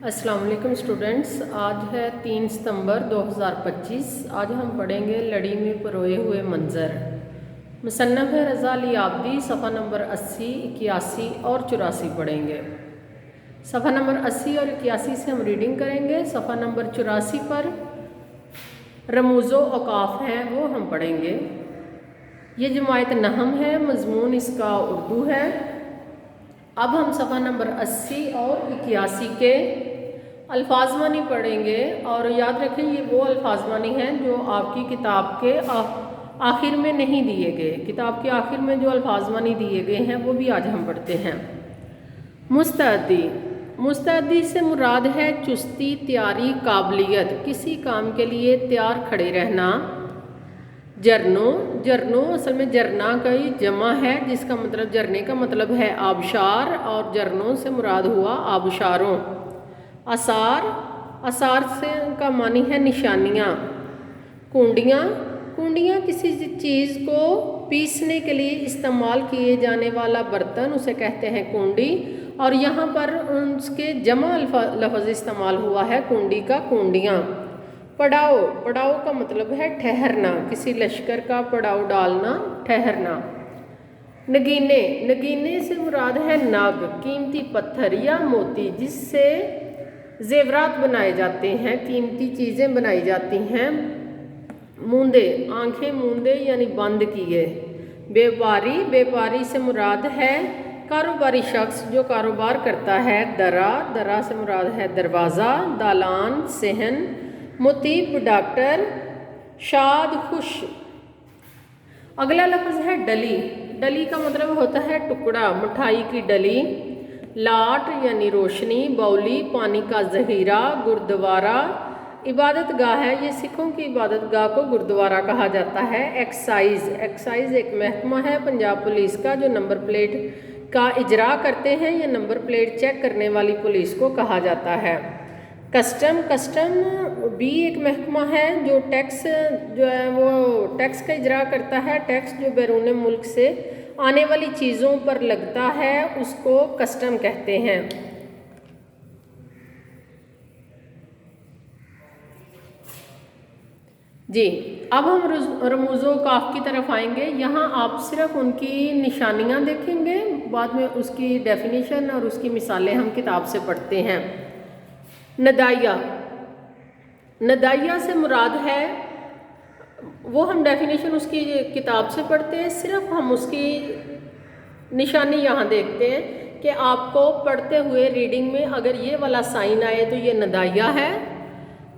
अस्सलाम वालेकुम स्टूडेंट्स, आज है 3 सितंबर 2025। आज हम पढ़ेंगे लड़ी में परोए हुए मंज़र। मुसन्नफ़ है रज़ा अली आब्दी। सफ़ा नंबर 80, 81 और 84 पढ़ेंगे। सफ़ा नंबर 80 और 81 से हम रीडिंग करेंगे। सफ़ा नंबर 84 पर रमूज़ो औक़ाफ़ हैं वो हम पढ़ेंगे। ये जमायत नहम है, मज़मून इसका उर्दू है। अब हम सफ़ा नंबर 80 और 81 के अल्फाज मानी पढ़ेंगे और याद रखें ये वो अल्फाज मानी हैं जो आपकी किताब के आखिर में नहीं दिए गए। किताब के आखिर में जो अल्फाज मानी दिए गए हैं वो भी आज हम पढ़ते हैं। मुस्तअदी, मुस्तअदी से मुराद है चुस्ती, तैयारी, काबिलियत, किसी काम के लिए तैयार खड़े रहना। जरनो, जरनो असल में जरना का ही जमा है जिसका मतलब जरने का मतलब है आबशार और जरनों से मुराद हुआ आबशारों। आसार, आसार से का मानी है निशानियाँ। कुंडियाँ, कुंडियाँ किसी चीज़ को पीसने के लिए इस्तेमाल किए जाने वाला बर्तन उसे कहते हैं कुंडी। और यहाँ पर उसके जमा लफ्ज़ इस्तेमाल हुआ है कुंडी का, कुंडियाँ। पड़ाव, पड़ाव का मतलब है ठहरना, किसी लश्कर का पड़ाव डालना, ठहरना। नगीने, नगीने से मुराद है नग, कीमती पत्थर या मोती जिससे ज़ेवरात बनाए जाते हैं, कीमती चीज़ें बनाई जाती हैं। मूंदे, आंखें मूंदे यानी बंद किए। व्यापारी, व्यापारी से मुराद है कारोबारी शख्स जो कारोबार करता है। दरा, दरा से मुराद है दरवाज़ा। दालान, सहन। मुतीब, डॉक्टर। शाद, खुश। अगला लफ्ज़ है डली, डली का मतलब होता है टुकड़ा, मिठाई की डली। लाट यानी रोशनी। बौली, पानी का ज़ख़ीरा। गुरुद्वारा, इबादत गाह है, ये सिखों की इबादत गाह को गुरुद्वारा कहा जाता है। एक्साइज़, एक्साइज़ एक महकमा है पंजाब पुलिस का जो नंबर प्लेट का इजरा करते हैं या नंबर प्लेट चेक करने वाली पुलिस को कहा जाता है। कस्टम, कस्टम भी एक महकमा है जो टैक्स जो है वो टैक्स का इजरा करता है। टैक्स जो बैरून मुल्क से आने वाली चीज़ों पर लगता है उसको कस्टम कहते हैं। जी, अब हम रमूज़ो काफ की तरफ आएंगे। यहाँ आप सिर्फ उनकी निशानियाँ देखेंगे, बाद में उसकी डेफिनेशन और उसकी मिसालें हम किताब से पढ़ते हैं। नदाइया, नदाइया से मुराद है वो हम डेफिनेशन उसकी किताब से पढ़ते हैं, सिर्फ हम उसकी निशानी यहाँ देखते हैं कि आपको पढ़ते हुए रीडिंग में अगर ये वाला साइन आए तो ये नदाइया है।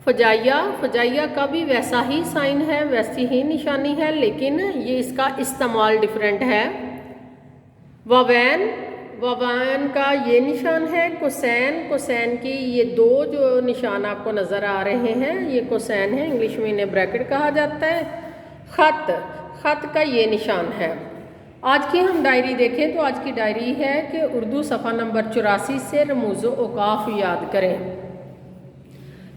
फजाइया, फजाइया का भी वैसा ही साइन है, वैसी ही निशानी है, लेकिन ये इसका इस्तेमाल डिफरेंट है। वावैन, वावैन का ये निशान है। कोसैन, कोसैन की ये दो जो निशान आपको नज़र आ रहे हैं ये कोसैन है, इंग्लिश में इन्हें ब्रैकेट कहा जाता है। ख़त, ख़त का ये निशान है। आज की हम डायरी देखें तो आज की डायरी है कि उर्दू सफ़ा नंबर 84 से रमूज़ो औक़ाफ़ याद करें।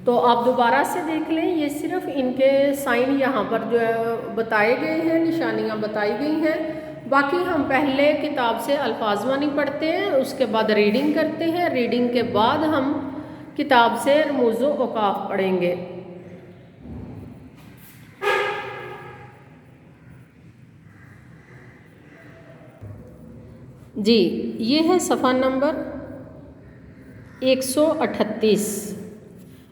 तो आप दोबारा से देख लें, ये सिर्फ इनके साइन यहाँ पर जो है बताए गए हैं, निशानियाँ बताई गई हैं। बाकी हम पहले किताब से अल्फाज मानी पढ़ते हैं, उसके बाद रीडिंग करते हैं, रीडिंग के बाद हम किताब से रमूज़ो औक़ाफ़ पढ़ेंगे। जी, ये है सफ़ा नंबर 138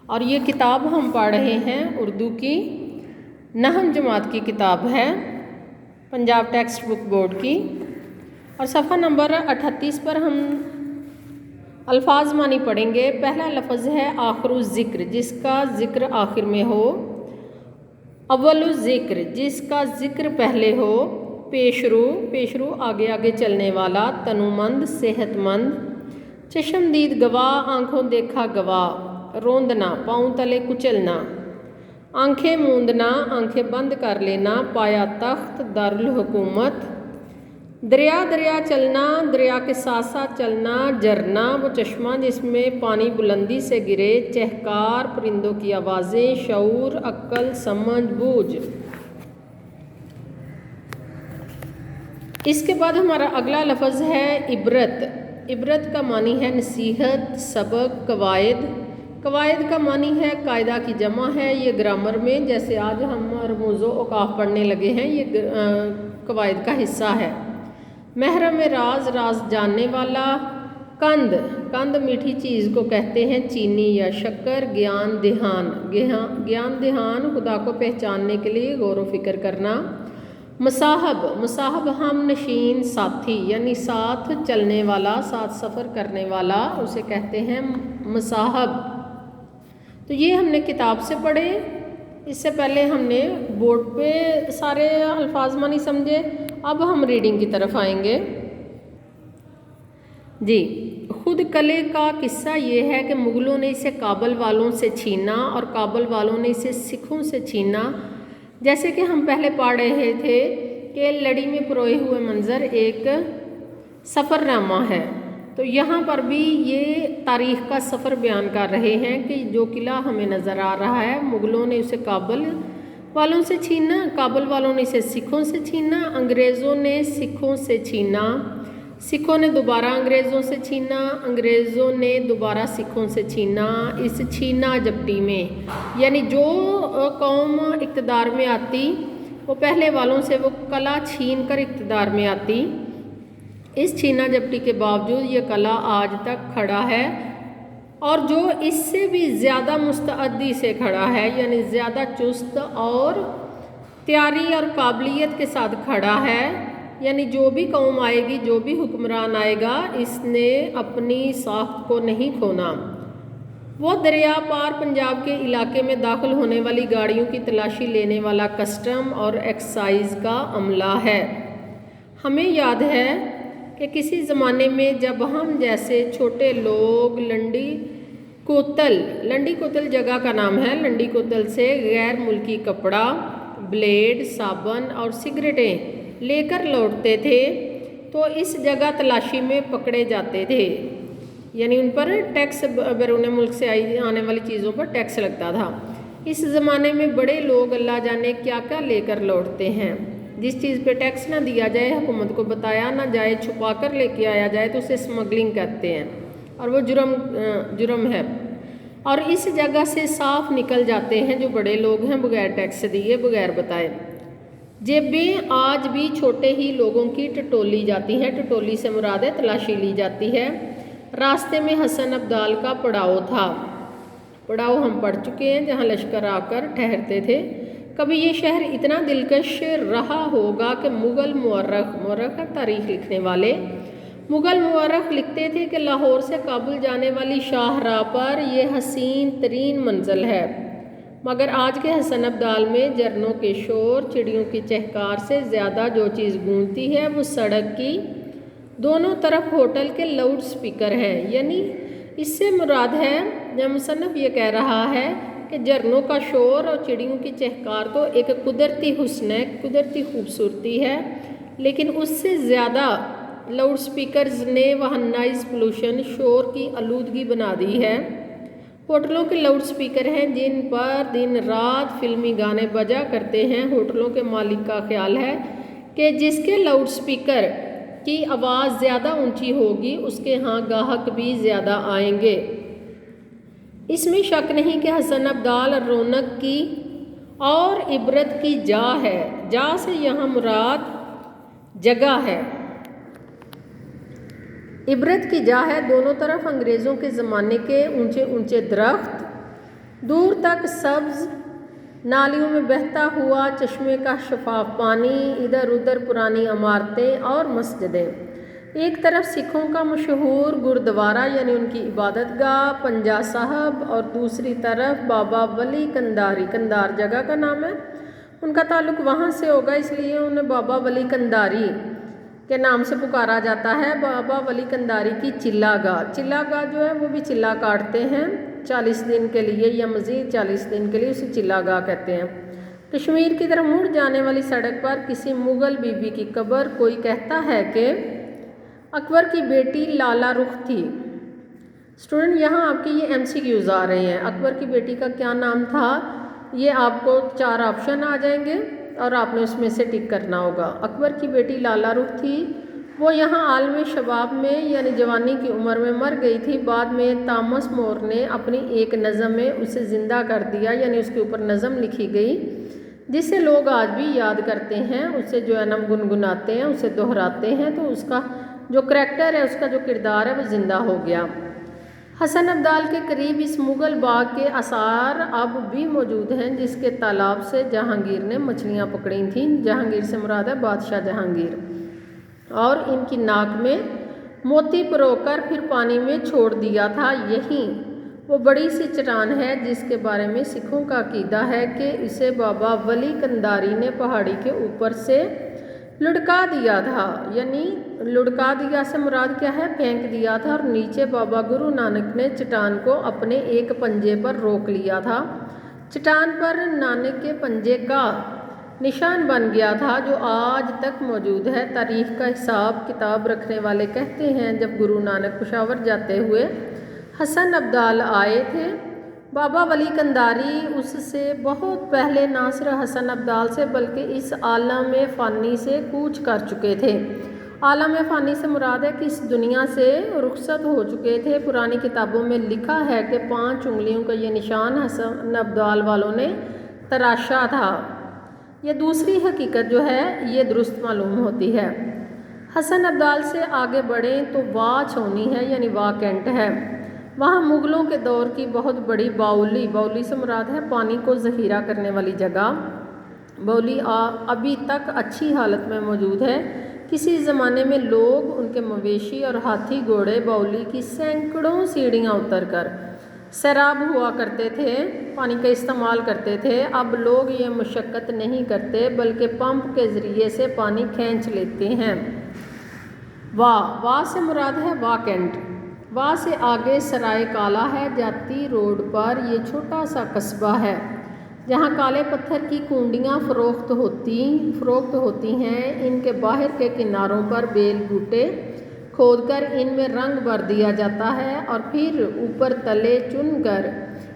और ये किताब हम पढ़ रहे हैं उर्दू की नहम जमात की किताब है, पंजाब टेक्स्ट बुक बोर्ड की। और सफ़ा नंबर 38 पर हम अल्फाज मानी पढ़ेंगे। पहला लफ्ज़ है आखिरु ज़िक्र, जिसका ज़िक्र आखिर में हो। अव्वलु ज़िक्र, जिसका ज़िक्र पहले हो। पेशरू, पेशरू आगे आगे चलने वाला। तनुमंद, सेहतमंद। चश्मदीद गवाह, आँखों देखा गवाह। रोंदना, पाँव तले कुचलना। आंखें मूंदना, आंखें बंद कर लेना। पाया तख्त, दारुल हुकूमत। दरिया, दरिया चलना, दरिया के साथ साथ चलना। झरना, वो चश्मा जिसमें पानी बुलंदी से गिरे। चहकार, परिंदों की आवाज़ें। शऊर, अक्ल, समझ, बूझ। इसके बाद हमारा अगला लफ्ज़ है इबरत। इबरत का मानी है नसीहत, सबक, कवायद। कवायद का मानी है कायदा की जमा है, ये ग्रामर में जैसे आज हम रमूज़ औक़ाफ़ पढ़ने लगे हैं ये कवायद का हिस्सा है। महरम राज, राज जानने वाला। कंद, कंद मीठी चीज़ को कहते हैं, चीनी या शक्कर। ज्ञान ध्यान, ज्ञान ध्यान खुदा को पहचानने के लिए गौर व फिक्र करना। मसाहब, मसाहब हम नशीन साथी यानी साथ चलने वाला, साथ सफ़र करने वाला, उसे कहते हैं मसाहब। तो ये हमने किताब से पढ़े। इससे पहले हमने बोर्ड पे सारे अल्फाज मानी समझे। अब हम रीडिंग की तरफ आएंगे जी। खुद कले का किस्सा ये है कि मुग़लों ने इसे काबल वालों से छीना और काबल वालों ने इसे सिखों से छीना। जैसे कि हम पहले पढ़ रहे थे कि लड़ी में पिरोए हुए मंज़र एक सफ़रनामा है, तो यहाँ पर भी ये तारीख़ का सफ़र बयान कर रहे हैं कि जो किला हमें नज़र आ रहा है मुग़लों ने उसे काबल वालों से छीना, काबल वालों ने इसे सिखों से छीना, अंग्रेज़ों ने सिखों से छीना, सिखों ने दोबारा अंग्रेज़ों से छीना, अंग्रेज़ों ने दोबारा सिखों से छीना। इस छीना झपटी में यानी जो कौम इक़्तिदार में आती वो पहले वालों से वो कला छीन कर इक़्तिदार में आती। इस छीना झपटी के बावजूद ये कला आज तक खड़ा है और जो इससे भी ज़्यादा मुस्तअद्दी से खड़ा है यानी ज़्यादा चुस्त और तैयारी और काबिलियत के साथ खड़ा है। यानी जो भी कौम आएगी, जो भी हुक्मरान आएगा, इसने अपनी साख्त को नहीं खोना। वो दरिया पार पंजाब के इलाके में दाखिल होने वाली गाड़ियों की तलाशी लेने वाला कस्टम और एक्साइज़ का अमला है। हमें याद है कि किसी ज़माने में जब हम जैसे छोटे लोग लंडी कोतल जगह का नाम है, लंडी कोतल से गैर मुल्की कपड़ा, ब्लेड, साबुन और सिगरेटें लेकर लौटते थे तो इस जगह तलाशी में पकड़े जाते थे। यानी उन पर टैक्स, बैरून मुल्क से आने वाली चीज़ों पर टैक्स लगता था। इस ज़माने में बड़े लोग अल्लाह जाने क्या क्या लेकर लौटते हैं। जिस चीज़ पे टैक्स ना दिया जाए, हुकूमत को बताया ना जाए, छुपा कर लेके आया जाए तो उसे स्मगलिंग कहते हैं और वो जुर्म है। और इस जगह से साफ निकल जाते हैं जो बड़े लोग हैं बगैर टैक्स दिए, बगैर बताए। जेबें आज भी छोटे ही लोगों की टटोली जाती हैं, टटोली से मुराद है तलाशी ली जाती है। रास्ते में हसन अब्दाल का पड़ाव था, पड़ाव हम पढ़ चुके हैं, जहाँ लश्कर आकर ठहरते थे। कभी ये शहर इतना दिलकश रहा होगा कि मुग़ल मुअर्रख तारीख़ लिखने वाले मुग़ल मुअर्रख लिखते थे कि लाहौर से काबुल जाने वाली शाहराह पर यह हसीन तरीन मंजिल है, मगर आज के हसन अब्दाल में झरनों के शोर, चिड़ियों की चहकार से ज़्यादा जो चीज़ गूंजती है वो सड़क की दोनों तरफ होटल के लाउड स्पीकर हैं। यानी इससे मुराद है, जब मुसन्नफ़ ये कह रहा है कि झरनों का शोर और चिड़ियों की चहकार तो एक कुदरती हुस्न है, कुदरती खूबसूरती है, लेकिन उससे ज़्यादा लाउड स्पीकर्स ने वहाँ नॉइज़ पोल्यूशन, शोर की आलूदगी बना दी है। होटलों के लाउड स्पीकर हैं जिन पर दिन रात फिल्मी गाने बजा करते हैं। होटलों के मालिक का ख्याल है कि जिसके लाउड स्पीकर की आवाज़ ज़्यादा ऊंची होगी उसके यहाँ गाहक भी ज़्यादा आएंगे। इसमें शक नहीं कि हसन अब्दाल रौनक की और इबरत की जा है। जा से यहाँ मुराद जगह है, इबरत की जा है। दोनों तरफ अंग्रेज़ों के ज़माने के ऊंचे ऊंचे दरख्त, दूर तक सब्ज़ नालियों में बहता हुआ चश्मे का शफाफ पानी, इधर उधर पुरानी इमारतें और मस्जिदें। एक तरफ सिखों का मशहूर गुरुद्वारा यानी उनकी इबादत गाह पंजा साहब और दूसरी तरफ बाबा वली कंधारी, कंधार जगह का नाम है, उनका ताल्लुक़ वहाँ से होगा इसलिए उन्हें बाबा वली कंधारी के नाम से पुकारा जाता है। बाबा वली कंधारी की चिल्ला गाह जो है वो भी चिल्ला काटते हैं 40 दिन के लिए या मज़ीद 40 दिन के लिए, उसे चिल्ला गाह कहते हैं। कश्मीर की तरफ मुड़ जाने वाली सड़क पर किसी मुग़ल बीबी की कब्र, कोई कहता है कि अकबर की बेटी लाला रुख थी। स्टूडेंट यहाँ आपके ये MCQs आ रहे हैं। अकबर की बेटी का क्या नाम था, ये आपको 4 ऑप्शन आ जाएंगे और आपने उसमें से टिक करना होगा। अकबर की बेटी लाला रुख थी, وہ یہاں عالم شباب میں یعنی جوانی کی عمر میں مر گئی تھی۔ بعد میں تامس مور نے اپنی ایک نظم میں اسے زندہ کر دیا، یعنی اس کے اوپر نظم لکھی گئی جسے لوگ آج بھی یاد کرتے ہیں، اسے جو ہے نا گنگناتے ہیں، اسے دہراتے ہیں، تو اس کا جو کریکٹر ہے، اس کا جو کردار ہے وہ زندہ ہو گیا۔ حسن ابدال کے قریب اس مغل باغ کے آثار اب بھی موجود ہیں جس کے تالاب سے جہانگیر نے مچھلیاں پکڑی تھیں۔ جہانگیر سے مراد ہے بادشاہ جہانگیر، اور ان کی ناک میں موتی پرو کر پھر پانی میں چھوڑ دیا تھا۔ یہی وہ بڑی سی چٹان ہے جس کے بارے میں سکھوں کا عقیدہ ہے کہ اسے بابا ولی کنداری نے پہاڑی کے اوپر سے لڑکا دیا تھا، یعنی لڑکا دیا سے مراد کیا ہے، پھینک دیا تھا، اور نیچے بابا گرو نانک نے چٹان کو اپنے ایک پنجے پر روک لیا تھا۔ چٹان پر نانک کے پنجے کا نشان بن گیا تھا جو آج تک موجود ہے۔ تاریخ کا حساب کتاب رکھنے والے کہتے ہیں جب گرو نانک پشاور جاتے ہوئے حسن ابدال آئے تھے، بابا ولی کنداری اس سے بہت پہلے نہ صرف حسن ابدال سے بلکہ اس عالم فانی سے کوچ کر چکے تھے۔ عالم فانی سے مراد ہے کہ اس دنیا سے رخصت ہو چکے تھے۔ پرانی کتابوں میں لکھا ہے کہ 5 انگلیوں کا یہ نشان حسن ابدال والوں نے تراشا تھا۔ یہ دوسری حقیقت جو ہے یہ درست معلوم ہوتی ہے۔ حسن ابدال سے آگے بڑھیں تو وا چھونی ہے، یعنی وا کینٹ ہے۔ وہاں مغلوں کے دور کی بہت بڑی باولی سے مراد ہے پانی کو ذخیرہ کرنے والی جگہ۔ باولی ابھی تک اچھی حالت میں موجود ہے۔ کسی زمانے میں لوگ، ان کے مویشی اور ہاتھی گھوڑے باولی کی سینکڑوں سیڑھیاں اتر کر سیراب ہوا کرتے تھے، پانی کا استعمال کرتے تھے۔ اب لوگ یہ مشقت نہیں کرتے بلکہ پمپ کے ذریعے سے پانی کھینچ لیتے ہیں۔ وا سے مراد ہے وا کینٹ۔ وا سے آگے سرائے کالا ہے۔ جاتی روڈ پر یہ چھوٹا سا قصبہ ہے جہاں کالے پتھر کی کنڈیاں فروخت ہوتی ہیں۔ ان کے باہر کے کناروں پر بیل بوٹے کھود کر ان میں رنگ بھر دیا جاتا ہے اور پھر اوپر تلے چن کر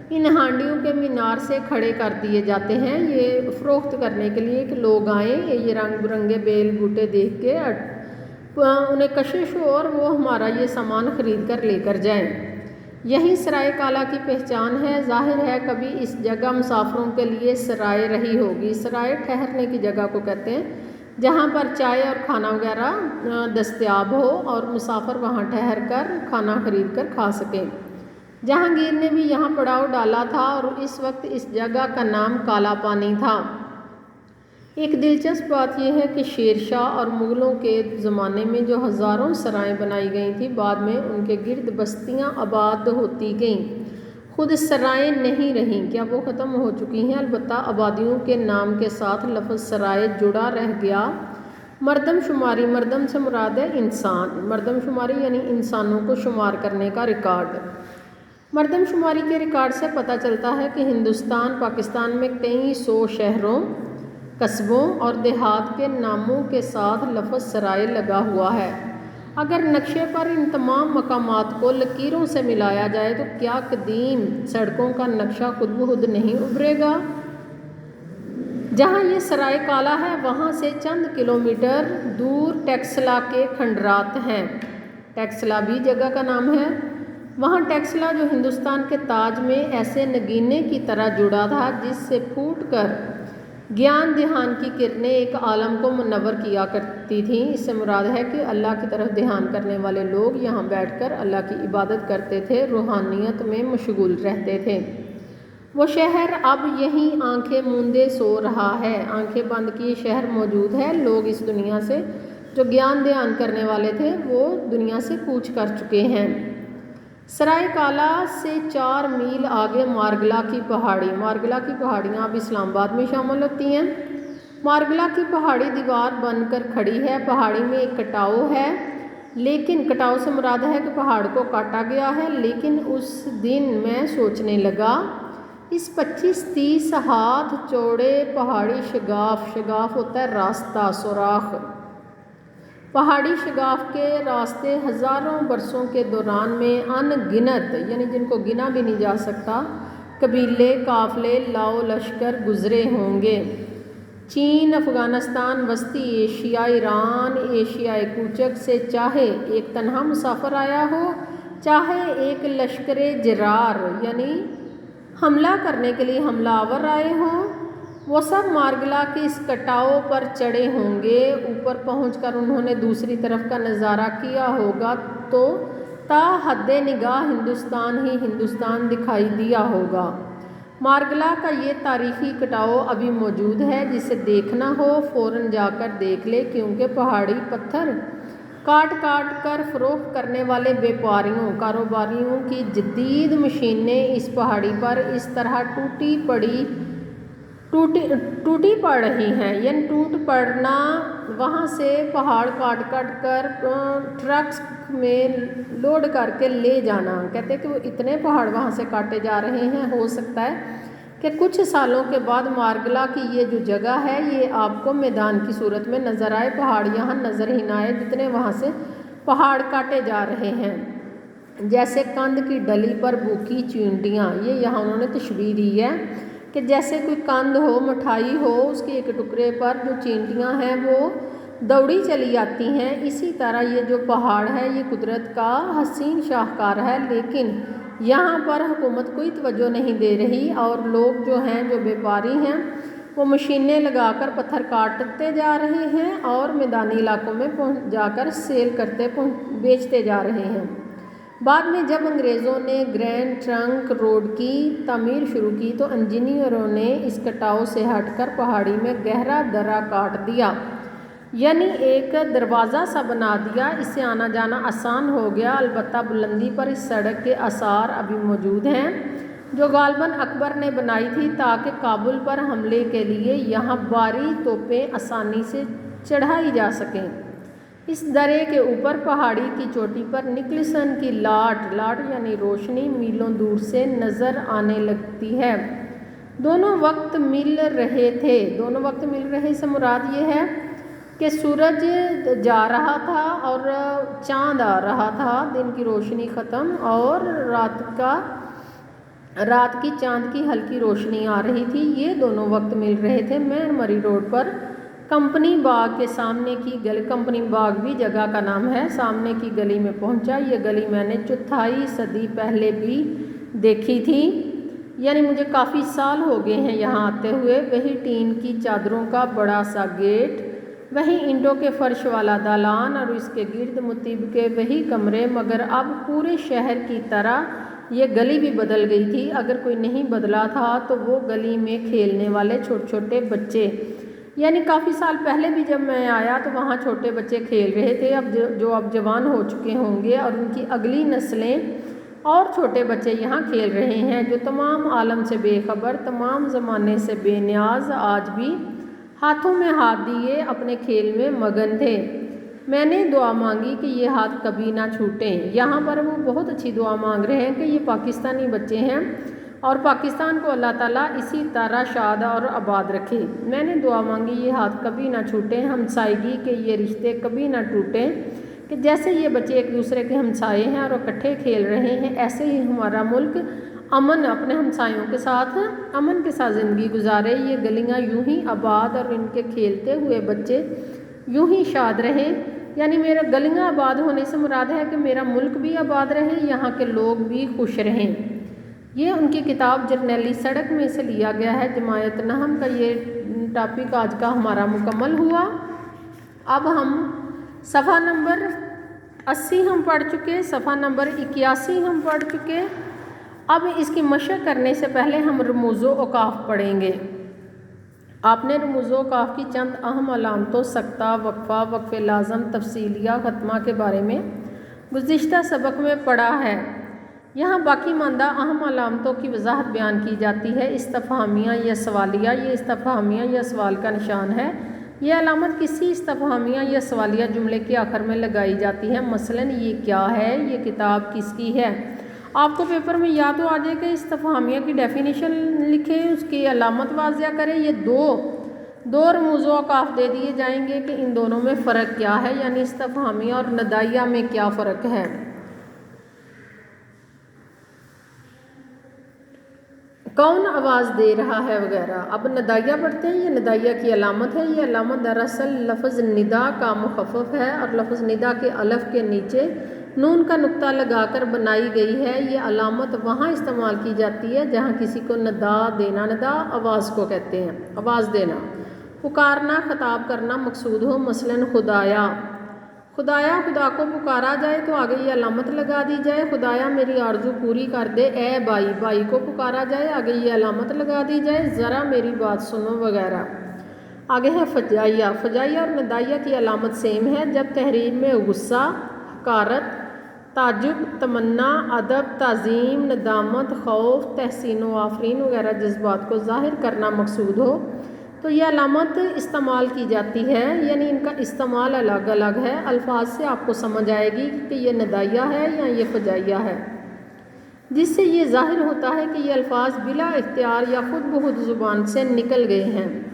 ان ہانڈیوں کے مینار سے کھڑے کر دیے جاتے ہیں، یہ فروخت کرنے کے لیے کہ لوگ آئیں، یہ رنگ برنگے بیل بوٹے دیکھ کے انہیں کشش ہو اور وہ ہمارا یہ سامان خرید کر لے کر جائیں۔ یہی سرائے کالا کی پہچان ہے۔ ظاہر ہے کبھی اس جگہ مسافروں کے لیے سرائے رہی ہوگی۔ سرائے ٹھہرنے کی جگہ کو کہتے ہیں جہاں پر چائے اور کھانا وغیرہ دستیاب ہو اور مسافر وہاں ٹھہر کر کھانا خرید کر کھا سکیں۔ جہانگیر نے بھی یہاں پڑاؤ ڈالا تھا اور اس وقت اس جگہ کا نام کالا پانی تھا۔ ایک دلچسپ بات یہ ہے کہ شیر شاہ اور مغلوں کے زمانے میں جو ہزاروں سرائیں بنائی گئی تھیں، بعد میں ان کے گرد بستیاں آباد ہوتی گئیں، خود سرائیں نہیں رہیں۔ کیا وہ ختم ہو چکی ہیں؟ البتہ آبادیوں کے نام کے ساتھ لفظ سرائے جڑا رہ گیا۔ مردم شماری، مردم سے مراد ہے انسان، مردم شماری یعنی انسانوں کو شمار کرنے کا ریکارڈ۔ مردم شماری کے ریکارڈ سے پتہ چلتا ہے کہ پاکستان میں کئی 100 شہروں، قصبوں اور دیہات کے ناموں کے ساتھ لفظ سرائے لگا ہوا ہے۔ اگر نقشے پر ان تمام مقامات کو لکیروں سے ملایا جائے تو کیا قدیم سڑکوں کا نقشہ خود بخود نہیں ابھرے گا؟ جہاں یہ سرائے کالا ہے وہاں سے چند کلومیٹر دور ٹیکسلا کے کھنڈرات ہیں۔ ٹیکسلا بھی جگہ کا نام ہے۔ وہاں ٹیکسلا جو ہندوستان کے تاج میں ایسے نگینے کی طرح جڑا تھا جس سے پھوٹ کر گیان دھیان کی کرنیں ایک عالم کو منور کیا کرتی تھیں۔ اس سے مراد ہے کہ اللہ کی طرف دھیان کرنے والے لوگ یہاں بیٹھ کر اللہ کی عبادت کرتے تھے، روحانیت میں مشغول رہتے تھے۔ وہ شہر اب یہیں آنکھیں موندے سو رہا ہے، آنکھیں بند کیے شہر موجود ہے۔ لوگ اس دنیا سے جو گیان دھیان کرنے والے تھے وہ دنیا سے کوچ کر چکے ہیں۔ سرائے کالا سے 4 میل آگے مارگلا کی پہاڑی، مارگلا کی پہاڑیاں اب اسلام آباد میں شامل ہوتی ہیں۔ مارگلا کی پہاڑی دیوار بن کر کھڑی ہے۔ پہاڑی میں ایک کٹاؤ ہے، لیکن کٹاؤ سے مراد ہے کہ پہاڑ کو کاٹا گیا ہے۔ لیکن اس دن میں سوچنے لگا اس 25-30 ہاتھ چوڑے پہاڑی شگاف ہوتا ہے راستہ، سوراخ، پہاڑی شگاف کے راستے ہزاروں برسوں کے دوران میں ان گنت، یعنی جن کو گنا بھی نہیں جا سکتا، قبیلے، قافلے، لاؤ لشکر گزرے ہوں گے۔ चीन, अफ़गानिस्तान, वस्ती एशिया, ईरान, एशियाई कूचक से चाहे एक तन्हा मुसाफिर आया हो, चाहे एक लश्कर जरार यानी हमला करने के लिए हमलावर आए हों, वो सब मार्गला के इस कटाव पर चढ़े होंगे। ऊपर पहुंचकर उन्होंने दूसरी तरफ का नज़ारा किया होगा तो ता हद्दे निगाह हिंदुस्तान ही हिंदुस्तान दिखाई दिया होगा। मार्गला का ये तारीखी कटाव अभी मौजूद है, जिसे देखना हो फ़ौरन जाकर देख ले, क्योंकि पहाड़ी पत्थर काट काट कर फ़रोख्त करने वाले व्यापारियों कारोबारियों की जदीद मशीनें इस पहाड़ी पर इस तरह टूटी पड़ रही हैं, यानी टूट पड़ना वहाँ से पहाड़ काट काट कर ट्रक्स में लोड करके ले जाना। कहते हैं कि वो इतने पहाड़ वहाँ से काटे जा रहे हैं, हो सकता है कि कुछ सालों के बाद मार्गला की ये जो जगह है ये आपको मैदान की सूरत में नज़र आए, पहाड़ यहाँ नज़र ही ना आए, जितने वहाँ से पहाड़ काटे जा रहे हैं। जैसे कंद की डली पर भूखी चींटियाँ, ये यहाँ उन्होंने तशबीह दी है कि जैसे कोई कंद हो, मिठाई हो, उसके एक टुकड़े पर जो चींटियाँ हैं वो दौड़ी चली आती हैं, इसी तरह ये जो पहाड़ है ये कुदरत का हसीन शाहकार है, लेकिन यहाँ पर हुकूमत कोई तवज्जो नहीं दे रही और लोग जो हैं, जो व्यापारी हैं, वो मशीनें लगाकर पत्थर काटते जा रहे हैं और मैदानी इलाकों में जाकर सेल करते बेचते जा रहे हैं। बाद में जब अंग्रेज़ों ने ग्रैंड ट्रंक रोड की तामीर शुरू की तो इंजीनियरों ने इस कटाव से हटकर पहाड़ी में गहरा दर्रा काट दिया, यानी एक दरवाज़ा सा बना दिया। इससे आना जाना आसान हो गया। अलबत्ता बुलंदी पर इस सड़क के आसार अभी मौजूद हैं, जो गालबन अकबर ने बनाई थी ताकि काबुल पर हमले के लिए यहाँ भारी तोपें आसानी से चढ़ाई जा सकें। इस दर्रे के ऊपर पहाड़ी की चोटी पर निकलसन की लाट यानी रोशनी मीलों दूर से नज़र आने लगती है। दोनों वक्त मिल रहे से मुराद ये है कि सूरज जा रहा था और चाँद आ रहा था, दिन की रोशनी ख़त्म और रात की चाँद की हल्की रोशनी आ रही थी। ये दोनों वक्त मिल रहे थे। मैं मरी रोड पर कंपनी बाग के सामने की गली, कंपनी बाग भी जगह का नाम है, सामने की गली में पहुंचा। ये गली मैंने चौथाई सदी पहले भी देखी थी, यानी मुझे काफ़ी साल हो गए हैं यहाँ आते हुए। वही टीन की चादरों का बड़ा सा गेट, वही ईंटों के फर्श वाला दालान और इसके गिर्द मुतीब के वही कमरे, मगर अब पूरे शहर की तरह ये गली भी बदल गई थी। अगर कोई नहीं बदला था तो वो गली में खेलने वाले छोटे छोटे बच्चे, यानी काफ़ी साल पहले भी जब मैं आया तो वहाँ छोटे बच्चे खेल रहे थे। अब जवान हो चुके होंगे और उनकी अगली नस्लें और छोटे बच्चे यहाँ खेल रहे हैं, जो तमाम आलम से बेखबर, तमाम ज़माने से बेनियाज, आज भी हाथों में हाथ दिए अपने खेल में मगन थे। मैंने दुआ मांगी कि ये हाथ कभी ना छूटें। यहाँ पर वो बहुत अच्छी दुआ मांग रहे हैं कि ये पाकिस्तानी बच्चे हैं और पाकिस्तान को अल्लाह ताला इसी तरह शाद और आबाद रखे। मैंने दुआ मांगी ये हाथ कभी ना छूटें, हमसायगी के ये रिश्ते कभी ना टूटें, कि जैसे ये बच्चे एक दूसरे के हमसाए हैं और इकट्ठे खेल रहे हैं, ऐसे ही हमारा मुल्क अमन अपने हमसायों के साथ अमन के साथ ज़िंदगी गुजारे। ये गलियाँ यूं ही आबाद और इनके खेलते हुए बच्चे यूं ही शाद रहें। यानी मेरा गलियाँ आबाद होने से मुराद है कि मेरा मुल्क भी आबाद रहे, यहाँ के लोग भी खुश रहें। ये उनकी किताब जर्नैली सड़क में से लिया गया है। जमायत नहम का ये टॉपिक आज का हमारा मुकम्मल हुआ। अब हम सफ़ा नंबर 80 हम पढ़ चुके, सफ़ा नंबर 81 हम पढ़ चुके। अब इसकी मशक करने से पहले हम रमूज़ो औकाफ पढ़ेंगे। आपने रमूज़ो औकाफ की चंद अहम अलामतों, सख्ता, वक्फ़ा, वक्फ़े लाज़म, तफसीलिया, ख़त्मा के बारे में गुज़िश्ता सबक में पढ़ा है। यहाँ बाकी मानदा अहम अलामतों की वजाहत बयान की जाती है। इस्तफ़हामिया या सवालिया, ये इस्तफ़हामिया या सवाल का निशान है। ये अलामत किसी इस्तफ़हामिया या सवालिया जुमले के आखिर में लगाई जाती है। मसलन ये क्या है, ये किताब किसकी है। आपको पेपर में या तो आ जाएगा इस्तफ़हामिया की डेफिनेशन लिखें, उसकी अलामत वाज़िया करें। ये दो रमूज़ो औकाफ दे दिए जाएंगे कि इन दोनों में फ़र्क क्या है, यानी इस्तफ़हामिया और नदाइया में क्या फ़र्क है। कौन आवाज़ दे रहा है वगैरह। अब नदाइया पढ़ते हैं, ये नदाइया की अलामत है। ये अलामत दरअसल लफ्ज़ निदा का मुखफ़फ़ है और लफ्ज़ निदा के अलफ़ के नीचे नून का नुक्ता लगाकर बनाई गई है। ये अलामत वहाँ इस्तेमाल की जाती है जहाँ किसी को नदा देना, नदा आवाज़ को कहते हैं, आवाज़ देना। पुकारना, खिताब करना मकसूद हो, मसलन खुदाया, खुदाया खुदा को पुकारा जाए तो आगे ये अलामत लगा दी जाए। खुदाया मेरी आरज़ू पूरी कर दे। ए भाई, भाई को पुकारा जाए, आगे ये अलामत लगा दी जाए। ज़रा मेरी बात सुनो वगैरह। आगे है फजाइया। फजाइया और नदाइया की अलामत सेम है। जब तहरीर में गुस्सा, हकारत, ताजुब, तमन्ना, अदब, ताज़ीम, नदामत, खौफ, तहसीन व आफरीन वगैरह जज्बात को ज़ाहिर करना मकसूद हो तो ये अलामत इस्तेमाल की जाती है, यानी इनका इस्तेमाल अलग अलग है। अल्फाज से आपको समझ आएगी कि ये नदाइया है या ये फजाइया है, जिससे ये ज़ाहिर होता है कि ये अल्फाज बिला इख्तियार या खुद ब खुद ज़ुबान से निकल गए हैं।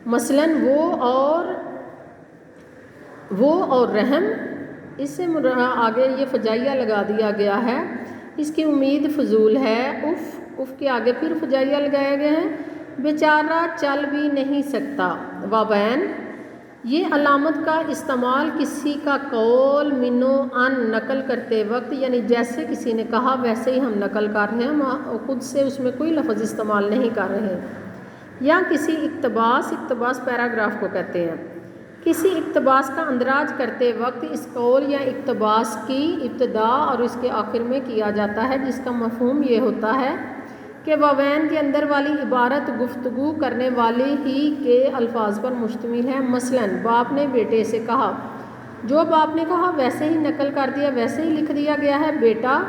मसलन वो और रहम, इससे आगे ये फजाइया लगा दिया गया है। इसकी उम्मीद फजूल है। उफ़ के आगे फिर फजाइया लगाया गया है। बेचारा चल भी नहीं सकता। वाबैन, ये अलामत का इस्तेमाल किसी का कौल मिनो अन नकल करते वक्त, यानी जैसे किसी ने कहा वैसे ही हम नकल कर रहे हैं, हम खुद से उसमें कोई लफ्ज़ इस्तेमाल नहीं कर रहे। या किसी इक्तबास पैराग्राफ को कहते हैं। किसी इक्तबास का अंदराज करते वक्त इस कौल या इक्तबास की इब्तदा और इसके आखिर में किया जाता है, जिसका मफ़हूम ये होता है कि वावैन के अंदर वाली इबारत गुफ्तगू करने वाले ही के अल्फाज पर मुश्तमिल है। मसलन बाप ने बेटे से कहा, जो बाप ने कहा वैसे ही नकल कर दिया, वैसे ही लिख दिया गया है। बेटा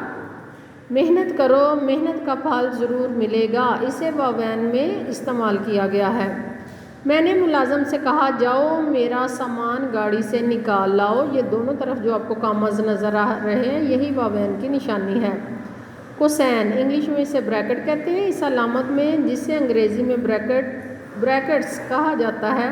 मेहनत करो, मेहनत का फल ज़रूर मिलेगा, इसे वावैन में इस्तेमाल किया गया है। मैंने मुलाजम से कहा, जाओ मेरा सामान गाड़ी से निकाल लाओ। ये दोनों तरफ जो आपको कामज़ नज़र आ रहे हैं, यही वावैन की निशानी है। कोसैन, इंग्लिश में इसे ब्रैकेट कहते हैं। इस अलामत में, जिसे अंग्रेज़ी में ब्रैकेट्स कहा जाता है,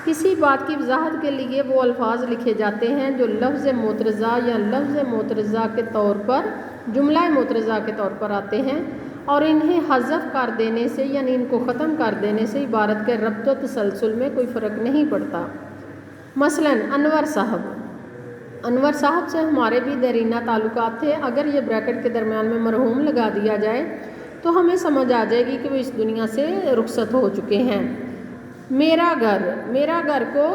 किसी बात की वजाहत के लिए वो अल्फाज लिखे जाते हैं जो लफ्ज़ मोतरज़ा या लफ्ज़ मोतरज़ा के तौर पर, जुमला मोतरज़ा के तौर पर आते हैं, और इन्हें हज़फ कर देने से यानी इनको ख़त्म कर देने से इबारत के रब्त व तसलसल में कोई फ़र्क नहीं पड़ता। मसलन अनवर साहब से हमारे भी दरीना ताल्लुकात थे। अगर ये ब्रैकेट के दरमियान में मरहूम लगा दिया जाए तो हमें समझ आ जाएगी कि वो इस दुनिया से रुखसत हो चुके हैं। मेरा घर को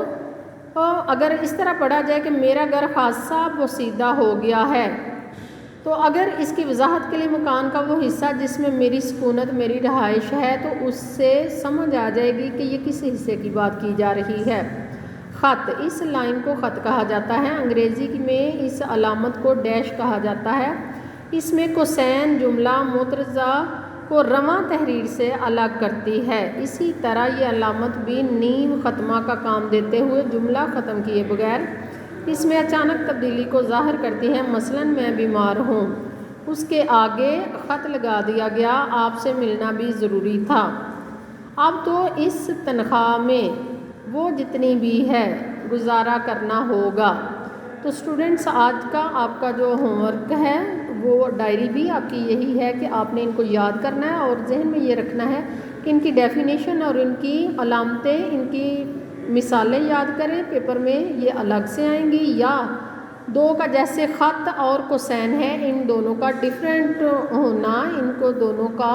अगर इस तरह पढ़ा जाए कि मेरा घर खासा पोसीदा हो गया है, तो अगर इसकी वजाहत के लिए मकान का वो हिस्सा जिसमें मेरी सुकूनत, मेरी रहाइश है, तो उससे समझ आ जाएगी कि ये किस हिस्से की बात की जा रही है। ख़त, इस लाइन को ख़त कहा जाता है। अंग्रेज़ी में इस अलामत को डैश कहा जाता है। इसमें कोसैन जुमला मोतरज़ा को रवां तहरीर से अलग करती है। इसी तरह ये अलामत भी नीम ख़त्मा का काम देते हुए जुमला ख़त्म किए बगैर इसमें अचानक तब्दीली को ज़ाहिर करती है। मसलन मैं बीमार हूँ, उसके आगे ख़त लगा दिया गया, आपसे मिलना भी ज़रूरी था। अब तो इस तनख्वाह में वो जितनी भी है गुजारा करना होगा। तो स्टूडेंट्स, आज का आपका जो होमवर्क है वो डायरी भी आपकी यही है कि आपने इनको याद करना है और जहन में ये रखना है कि इनकी डेफिनेशन और इनकी अलामतें, इनकी मिसालें याद करें। पेपर में ये अलग से आएंगी, या दो का जैसे ख़त और कोसैन है, इन दोनों का डिफरेंट होना, इनको दोनों का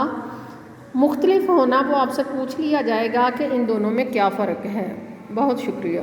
मुख्तलिफ होना, वो आपसे पूछ लिया जाएगा कि इन दोनों में क्या फ़र्क है। बहुत शुक्रिया।